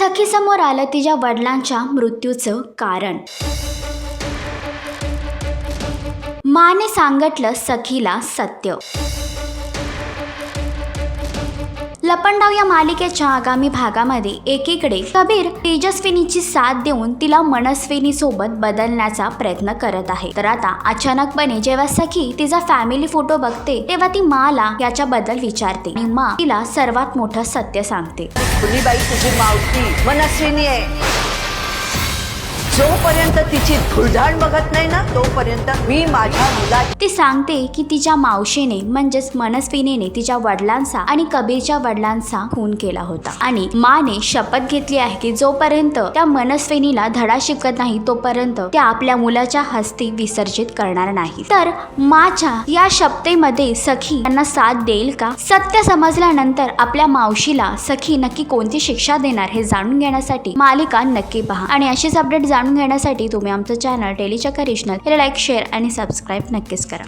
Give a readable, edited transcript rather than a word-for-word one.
सखीसमोर आलं तिच्या वडिलांच्या मृत्यूचं कारण। माने सांगितलं सखीला सत्य। लपंडाव या मालिकेच्या आगामी भागामध्ये एकीकडे कबीर तेजस्विनीची साथ देऊन तिला मनस्विनी सोबत बदलण्याचा प्रयत्न करत आहे, तर आता अचानकपणे जेव्हा सखी तिचा फॅमिली फोटो बघते तेव्हा ती माला याच्याबद्दल विचारते आणि मा तिला सर्वात मोठं सत्य सांगते। फुलीबाई तुझी मावशी मनस्विनी आहे। जोपर्यंत तिची धुळधाण बघत नाही ना तोपर्यंत मी माझ्या मुला। ती सांगते की तिच्या मावशीने म्हणजेच मनस्विनीने तिच्या वडिलांचा आणि कबीरच्या वडिलांचा खून केला होता आणि माने शपथ घेतली आहे की जोपर्यंत त्या मनस्विनीला धडा शिकत नाही तोपर्यंत त्या आपल्या मुलाच्या हस्ती विसर्जित करणार नाही। तर माच्या या शपथेमध्ये सखी यांना साथ देईल का? सत्य समजल्यानंतर आपल्या मावशीला सखी नक्की कोणती शिक्षा देणार हे जाणून घेण्यासाठी मालिका नक्की पहा आणि अशीच अपडेट जाणून घेण्यासाठी तुम्ही आमचं चॅनल डेली चक्कर रिजनल हे लाईक, शेअर आणि सबस्क्राईब नक्कीच करा।